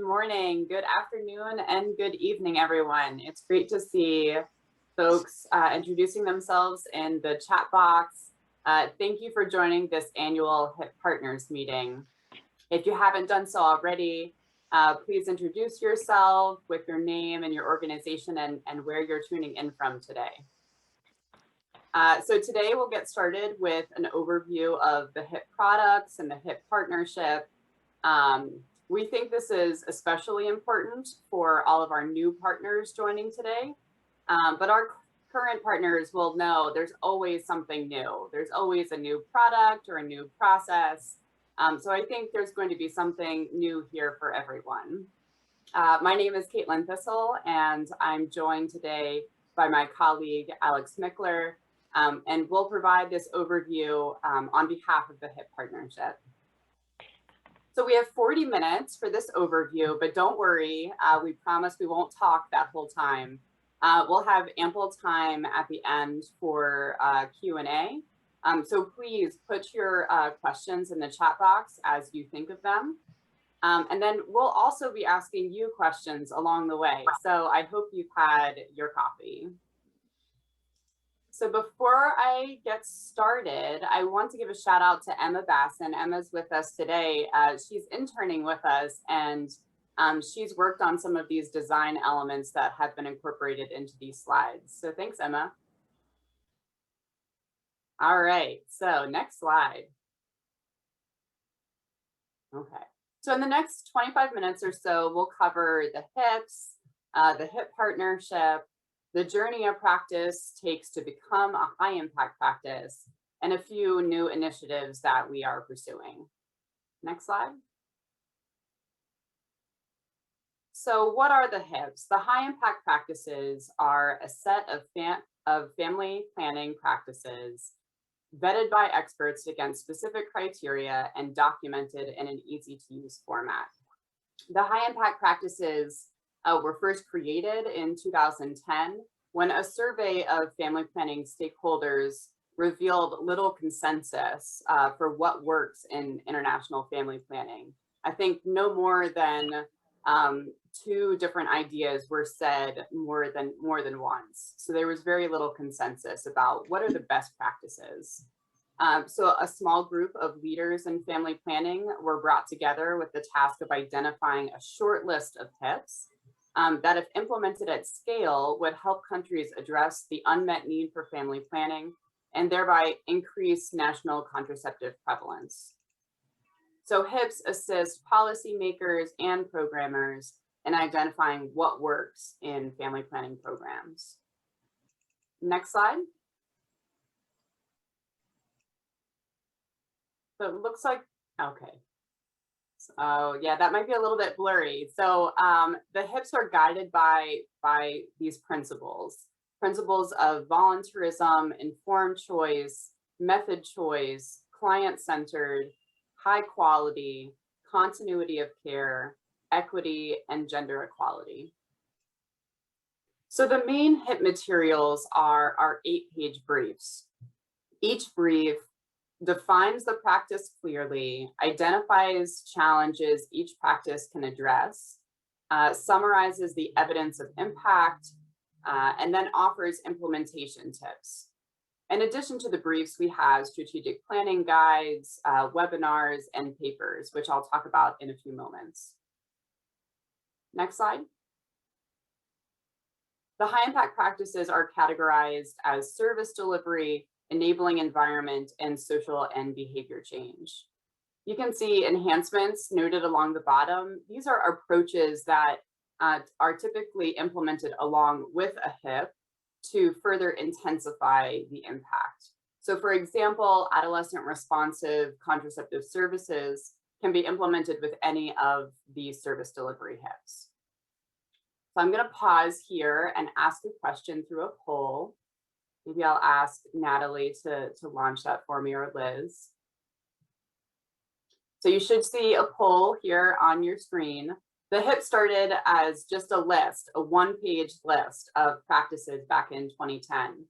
morning, good afternoon, and good evening, everyone. It's great to see folks introducing themselves in the chat box. Thank you for joining this annual HIP Partners meeting. If you haven't done so already, please introduce yourself with your name and your organization and where you're tuning in from today. So today we'll get started with an overview of the HIP products and the HIP partnership. We think this is especially important for all of our new partners joining today, but our current partners will know there's always something new. There's always a new product or a new process. So I think there's going to be something new here for everyone. My name is Caitlin Thistle, and I'm joined today by my colleague, Alex Mickler, and we'll provide this overview on behalf of the HIP partnership. So we have 40 minutes for this overview, but don't worry, we promise we won't talk that whole time. We'll have ample time at the end for Q&A. So please put your questions in the chat box as you think of them. And then we'll also be asking you questions along the way. So I hope you've had your coffee. So before I get started, I want to give a shout out to Emma Basson. Emma's with us today. She's interning with us, and she's worked on some of these design elements that have been incorporated into these slides. So thanks, Emma. All right, so next slide. Okay, so in the next 25 minutes or so, we'll cover the HIPs, the HIP partnership, the journey a practice takes to become a high impact practice, and a few new initiatives that we are pursuing. Next slide. So what are the HIPs? The high impact practices are a set of family planning practices vetted by experts against specific criteria and documented in an easy to use format. The high impact practices were first created in 2010 when a survey of family planning stakeholders revealed little consensus for what works in international family planning. I think no more than 2 different ideas were said more than once. So there was very little consensus about what are the best practices. So a small group of leaders in family planning were brought together with the task of identifying a short list of HIPs that, if implemented at scale, would help countries address the unmet need for family planning and thereby increase national contraceptive prevalence. So HIPs assist policymakers and programmers in identifying what works in family planning programs. Next slide. So it looks like, okay. Oh yeah, that might be a little bit blurry. So the HIPs are guided by these principles of volunteerism, informed choice, method choice, client-centered, high quality, continuity of care, equity, and gender equality. So the main HIP materials are our 8-page briefs. Each brief defines the practice clearly, identifies challenges each practice can address, summarizes the evidence of impact, and then offers implementation tips. In addition to the briefs, we have strategic planning guides, webinars, and papers, which I'll talk about in a few moments. Next slide. The high impact practices are categorized as service delivery, enabling environment, and social and behavior change. You can see enhancements noted along the bottom. These are approaches that are typically implemented along with a HIP to further intensify the impact. So for example, adolescent responsive contraceptive services can be implemented with any of these service delivery HIPs. So I'm going to pause here and ask a question through a poll. Maybe I'll ask Natalie to launch that for me, or Liz. So you should see a poll here on your screen. The HIP started as just a list, a 1-page list of practices back in 2010.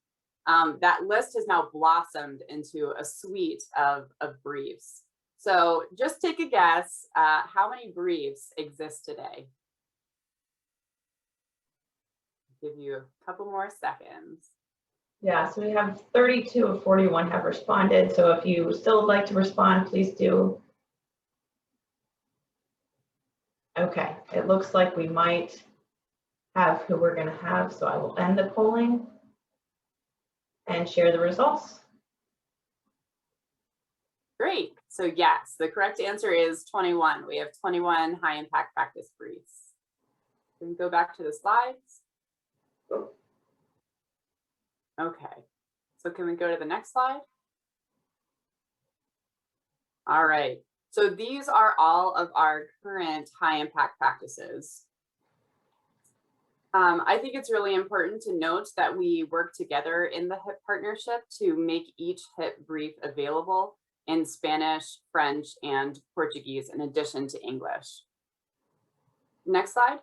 That list has now blossomed into a suite of briefs. So just take a guess, how many briefs exist today? I'll give you a couple more seconds. Yeah, so we have 32 of 41 have responded. So if you still would like to respond, please do. Okay, it looks like we might have who we're going to have. So I will end the polling and share the results. Great. So yes, the correct answer is 21. We have 21 high impact practice briefs. Can we go back to the slides? Okay. So can we go to the next slide? All right. So these are all of our current high impact practices. I think it's really important to note that we work together in the HIP partnership to make each HIP brief available in Spanish, French, and Portuguese in addition to English. Next slide.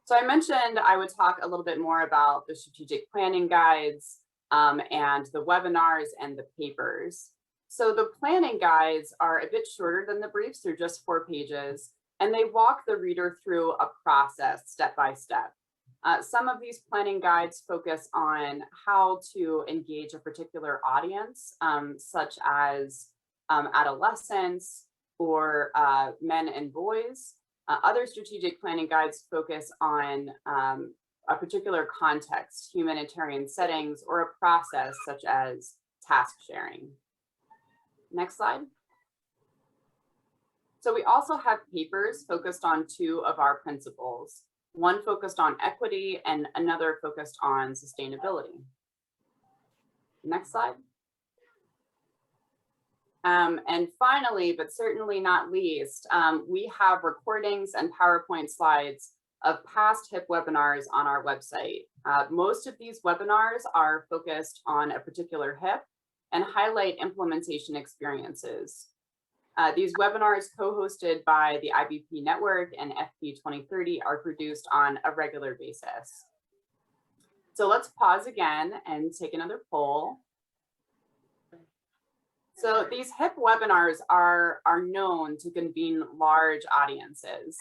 So I mentioned I would talk a little bit more about the strategic planning guides and the webinars and the papers. So the planning guides are a bit shorter than the briefs. They're just 4 pages, and they walk the reader through a process step by step. Some of these planning guides focus on how to engage a particular audience, such as adolescents or men and boys. Other strategic planning guides focus on a particular context, humanitarian settings, or a process such as task sharing. Next slide. So we also have papers focused on 2 of our principles, one focused on equity and another focused on sustainability. Next slide. And finally, but certainly not least, we have recordings and PowerPoint slides of past HIP webinars on our website. Most of these webinars are focused on a particular HIP and highlight implementation experiences. These webinars co-hosted by the IBP Network and FP 2030 are produced on a regular basis. So let's pause again and take another poll. So these HIP webinars are known to convene large audiences.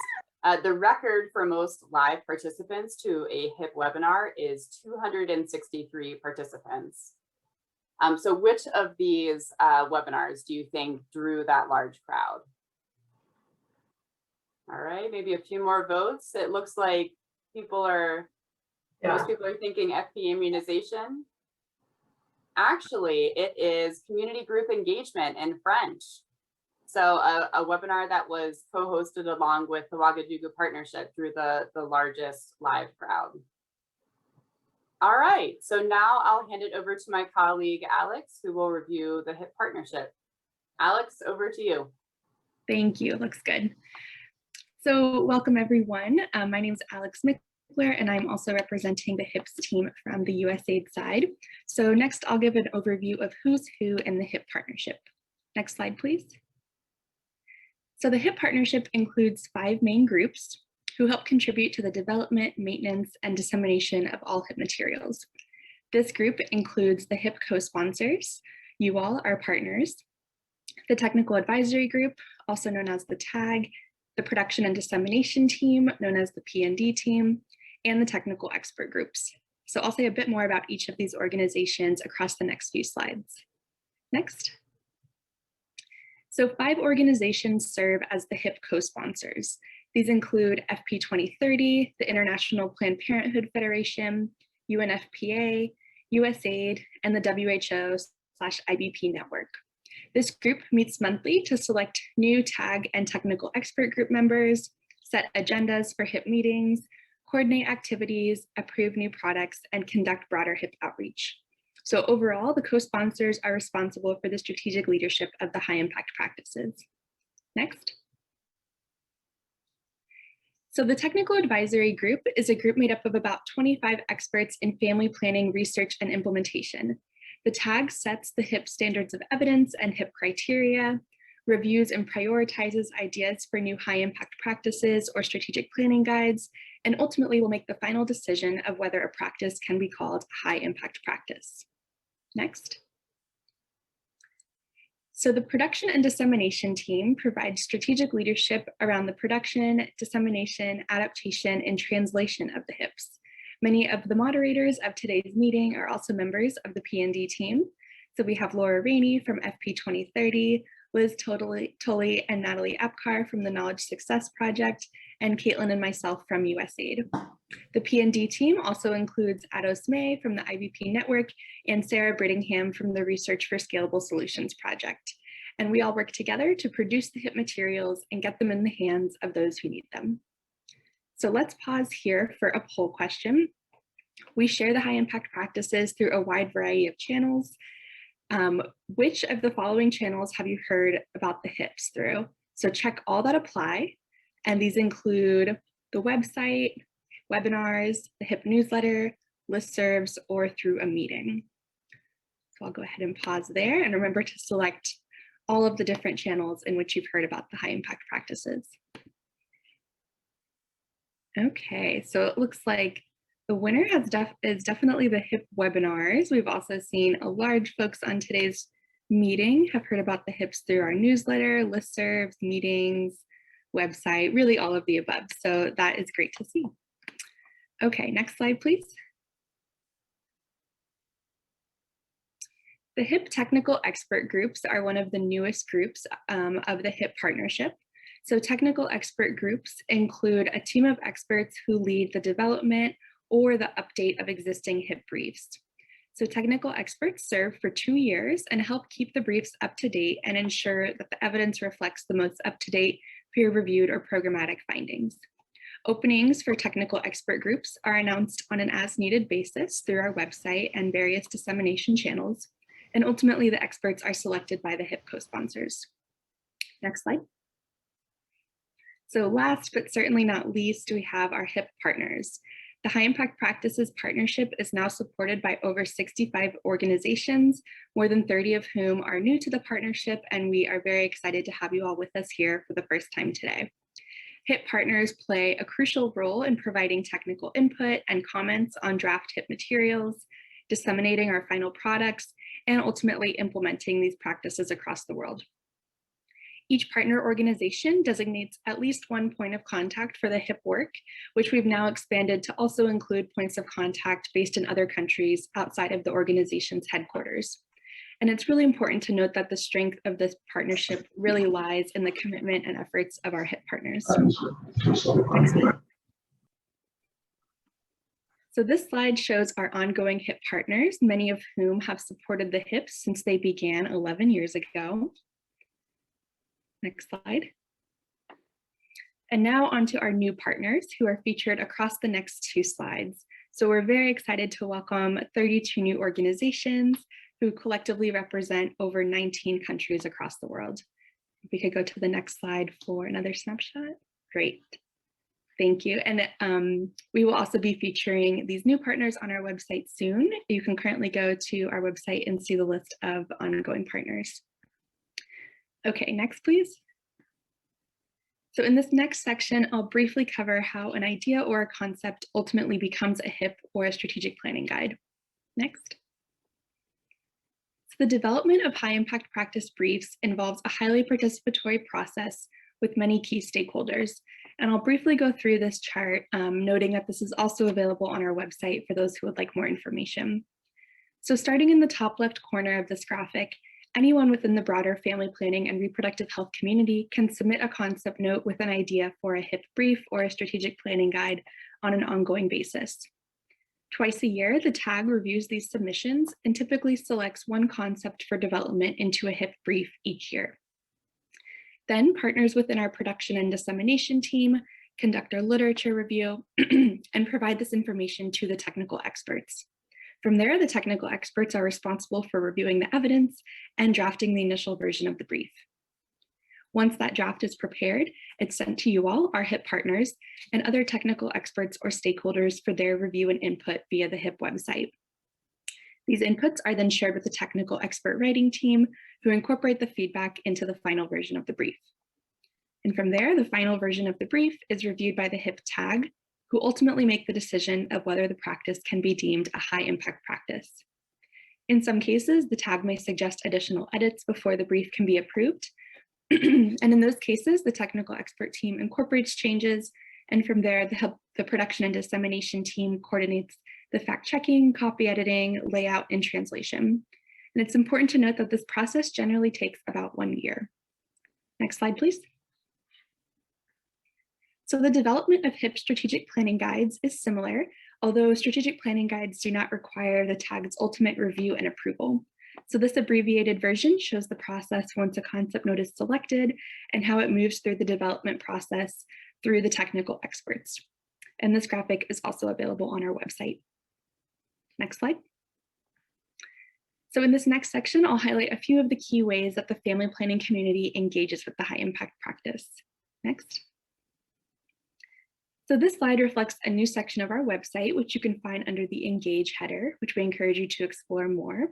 The record for most live participants to a HIP webinar is 263 participants. So which of these webinars do you think drew that large crowd? All right, maybe a few more votes. It looks like most people are thinking FP immunization. Actually, it is community group engagement in French. So a webinar that was co-hosted along with the Ouagadougou Partnership drew the largest live crowd. All right, so now I'll hand it over to my colleague, Alex, who will review the HIP partnership. Alex, over to you. Thank you, looks good. So welcome everyone. My name is Alex Mickler, and I'm also representing the HIPS team from the USAID side. So next I'll give an overview of who's who in the HIP partnership. Next slide, please. So the HIP partnership includes 5 main groups who help contribute to the development, maintenance, and dissemination of all HIP materials. This group includes the HIP co-sponsors, you all, our partners, the technical advisory group, also known as the TAG, the production and dissemination team, known as the P&D team, and the technical expert groups. So I'll say a bit more about each of these organizations across the next few slides. Next. So 5 organizations serve as the HIP co-sponsors. These include FP 2030, the International Planned Parenthood Federation, UNFPA, USAID, and the WHO/IBP network. This group meets monthly to select new TAG and technical expert group members, set agendas for HIP meetings, coordinate activities, approve new products, and conduct broader HIP outreach. So overall, the co-sponsors are responsible for the strategic leadership of the high impact practices. Next. So the Technical Advisory Group is a group made up of about 25 experts in family planning, research, and implementation. The TAG sets the HIP standards of evidence and HIP criteria, reviews and prioritizes ideas for new high impact practices or strategic planning guides, and ultimately will make the final decision of whether a practice can be called a high impact practice. Next. So the production and dissemination team provides strategic leadership around the production, dissemination, adaptation, and translation of the HIPs. Many of the moderators of today's meeting are also members of the P&D team. So we have Laura Rainey from FP 2030, Liz Tolley and Natalie Epcar from the Knowledge Success Project, and Caitlin and myself from USAID. The P&D team also includes Ados May from the IVP Network and Sarah Brittingham from the Research for Scalable Solutions Project. And we all work together to produce the HIP materials and get them in the hands of those who need them. So let's pause here for a poll question. We share the high impact practices through a wide variety of channels. Which of the following channels have you heard about the HIPs through? So check all that apply. And these include the website, webinars, the HIP newsletter, listservs, or through a meeting. So I'll go ahead and pause there and remember to select all of the different channels in which you've heard about the high impact practices. Okay, so it looks like the winner is definitely the HIP webinars. We've also seen a large folks on today's meeting have heard about the HIPs through our newsletter, listservs, meetings, website, really all of the above. So that is great to see. Okay, next slide, please. The HIP technical expert groups are one of the newest groups of the HIP partnership. So technical expert groups include a team of experts who lead the development or the update of existing HIP briefs. So technical experts serve for 2 years and help keep the briefs up to date and ensure that the evidence reflects the most up-to-date peer-reviewed or programmatic findings. Openings for technical expert groups are announced on an as-needed basis through our website and various dissemination channels, and ultimately the experts are selected by the HIP co-sponsors. Next slide. So last but certainly not least, we have our HIP partners. The High Impact Practices Partnership is now supported by over 65 organizations, more than 30 of whom are new to the partnership, and we are very excited to have you all with us here for the first time today. HIP partners play a crucial role in providing technical input and comments on draft HIP materials, disseminating our final products, and ultimately implementing these practices across the world. Each partner organization designates at least one point of contact for the HIP work, which we've now expanded to also include points of contact based in other countries outside of the organization's headquarters. And it's really important to note that the strength of this partnership really lies in the commitment and efforts of our HIP partners. So this slide shows our ongoing HIP partners, many of whom have supported the HIPs since they began 11 years ago. Next slide. And now onto our new partners who are featured across the next 2 slides. So we're very excited to welcome 32 new organizations who collectively represent over 19 countries across the world. If we could go to the next slide for another snapshot. Great. Thank you. And we will also be featuring these new partners on our website soon. You can currently go to our website and see the list of ongoing partners. Okay, next, please. So in this next section, I'll briefly cover how an idea or a concept ultimately becomes a HIP or a strategic planning guide. Next. So the development of high impact practice briefs involves a highly participatory process with many key stakeholders. And I'll briefly go through this chart, noting that this is also available on our website for those who would like more information. So starting in the top left corner of this graphic, anyone within the broader family planning and reproductive health community can submit a concept note with an idea for a HIP brief or a strategic planning guide on an ongoing basis. Twice a year, the TAG reviews these submissions and typically selects one concept for development into a HIP brief each year. Then partners within our production and dissemination team conduct our literature review and provide this information to the technical experts. From there, the technical experts are responsible for reviewing the evidence and drafting the initial version of the brief. Once that draft is prepared, it's sent to you all, our HIP partners, and other technical experts or stakeholders for their review and input via the HIP website. These inputs are then shared with the technical expert writing team, who incorporate the feedback into the final version of the brief. And from there, the final version of the brief is reviewed by the HIP TAG, who ultimately make the decision of whether the practice can be deemed a high impact practice. In some cases, the tag may suggest additional edits before the brief can be approved. And in those cases, the technical expert team incorporates changes, and from there, the production and dissemination team coordinates the fact-checking, copy editing, layout, and translation. And it's important to note that this process generally takes about 1 year. Next slide, please. So the development of HIP strategic planning guides is similar, although strategic planning guides do not require the tag's ultimate review and approval. So this abbreviated version shows the process once a concept note is selected and how it moves through the development process through the technical experts. And this graphic is also available on our website. Next slide. So in this next section, I'll highlight a few of the key ways that the family planning community engages with the high impact practice. Next. So this slide reflects a new section of our website, which you can find under the Engage header, which we encourage you to explore more.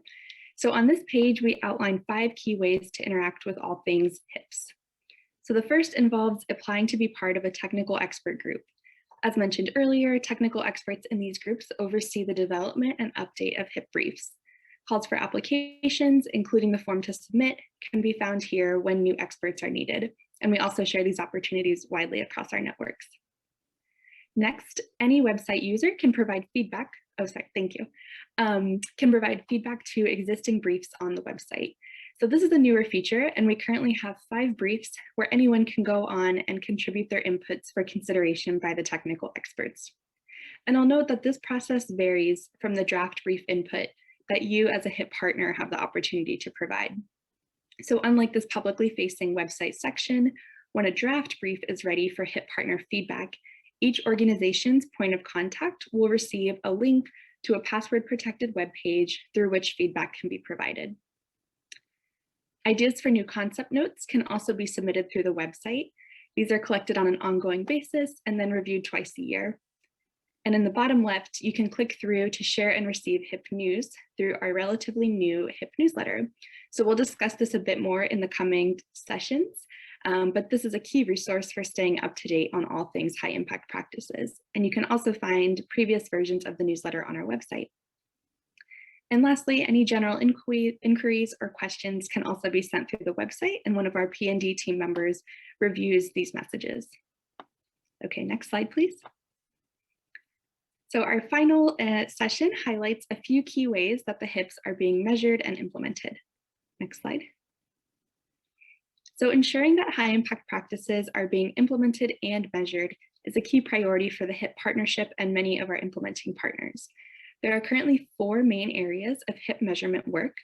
So on this page, we outline 5 key ways to interact with all things HIPS. So the first involves applying to be part of a technical expert group. As mentioned earlier, technical experts in these groups oversee the development and update of HIP briefs. Calls for applications, including the form to submit, can be found here when new experts are needed. And we also share these opportunities widely across our networks. Next, any website user can provide feedback, can provide feedback to existing briefs on the website. So this is a newer feature, and we currently have 5 briefs where anyone can go on and contribute their inputs for consideration by the technical experts. And I'll note that this process varies from the draft brief input that you as a HIP partner have the opportunity to provide. So unlike this publicly facing website section, when a draft brief is ready for HIP partner feedback, each organization's point of contact will receive a link to a password protected web page through which feedback can be provided. Ideas for new concept notes can also be submitted through the website. These are collected on an ongoing basis and then reviewed twice a year. And in the bottom left, you can click through to share and receive HIP news through our relatively new HIP newsletter. So we'll discuss this a bit more in the coming sessions, but this is a key resource for staying up to date on all things high impact practices. And you can also find previous versions of the newsletter on our website. And lastly, any general inquiries or questions can also be sent through the website, and one of our P&D team members reviews these messages. Okay, next slide, please. So our final session highlights a few key ways that the HIPs are being measured and implemented. Next slide. So ensuring that high impact practices are being implemented and measured is a key priority for the HIP partnership and many of our implementing partners. There are currently 4 main areas of HIP measurement work,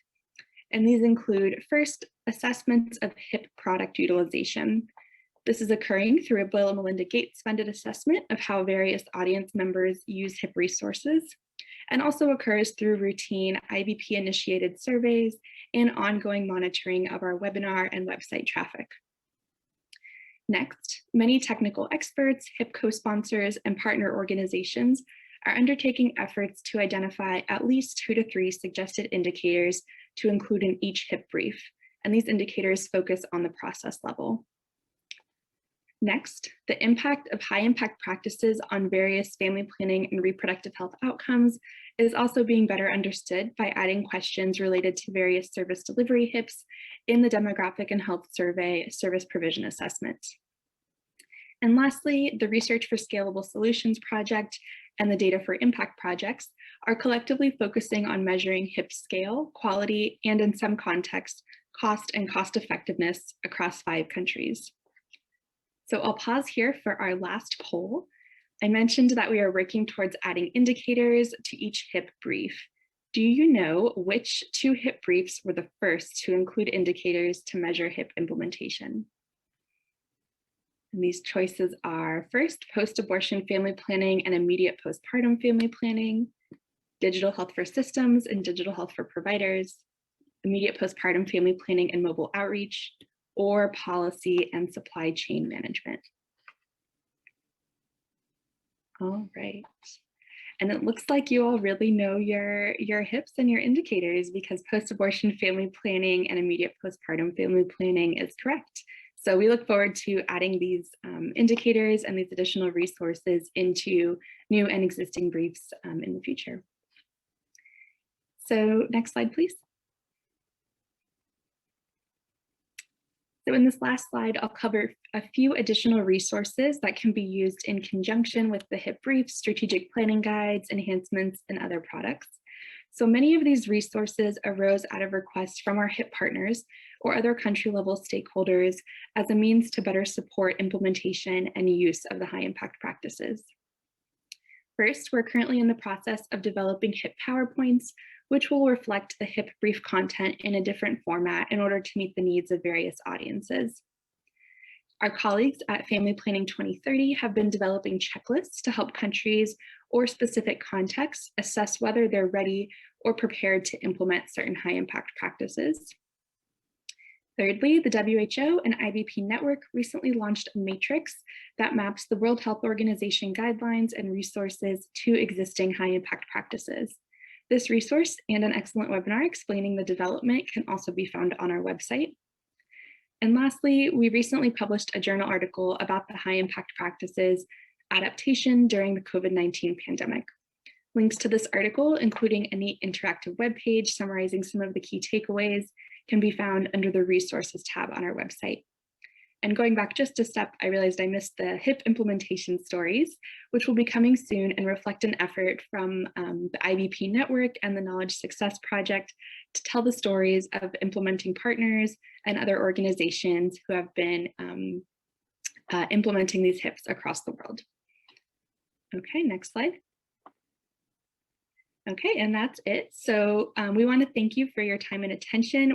and these include first, assessments of HIP product utilization. This is occurring through a Bill and Melinda Gates funded assessment of how various audience members use HIP resources, and also occurs through routine IBP initiated surveys and ongoing monitoring of our webinar and website traffic. Next, many technical experts, HIP co-sponsors, and partner organizations are undertaking efforts to identify at least 2 to 3 suggested indicators to include in each HIP brief, and these indicators focus on the process level. Next, the impact of high impact practices on various family planning and reproductive health outcomes is also being better understood by adding questions related to various service delivery HIPs in the Demographic and Health Survey service provision assessment. And lastly, the Research for Scalable Solutions project and the Data for Impact projects are collectively focusing on measuring HIP scale, quality, and in some contexts, cost and cost effectiveness across 5 countries. So I'll pause here for our last poll. I mentioned that we are working towards adding indicators to each HIP brief. Do you know which 2 HIP briefs were the first to include indicators to measure HIP implementation? And these choices are first, post-abortion family planning and immediate postpartum family planning, digital health for systems and digital health for providers, immediate postpartum family planning and mobile outreach, or policy and supply chain management. All right. And it looks like you all really know your HIPs and your indicators, because post-abortion family planning and immediate postpartum family planning is correct. So we look forward to adding these indicators and these additional resources into new and existing briefs in the future. So next slide, please. So in this last slide, I'll cover a few additional resources that can be used in conjunction with the HIP briefs, strategic planning guides, enhancements, and other products. So many of these resources arose out of requests from our HIP partners or other country level stakeholders as a means to better support implementation and use of the high impact practices. First, we're currently in the process of developing HIP PowerPoints, which will reflect the HIP brief content in a different format in order to meet the needs of various audiences. Our colleagues at Family Planning 2030 have been developing checklists to help countries or specific contexts assess whether they're ready or prepared to implement certain high impact practices. Thirdly, the WHO and IBP Network recently launched a matrix that maps the World Health Organization guidelines and resources to existing high impact practices. This resource and an excellent webinar explaining the development can also be found on our website. And lastly, we recently published a journal article about the high impact practices adaptation during the COVID-19 pandemic. Links to this article, including a neat interactive webpage summarizing some of the key takeaways, can be found under the resources tab on our website. And going back just a step, I realized I missed the HIP implementation stories, which will be coming soon and reflect an effort from the IBP Network and the Knowledge Success Project to tell the stories of implementing partners and other organizations who have been implementing these HIPs across the world. Okay, next slide. Okay, and that's it. So we want to thank you for your time and attention.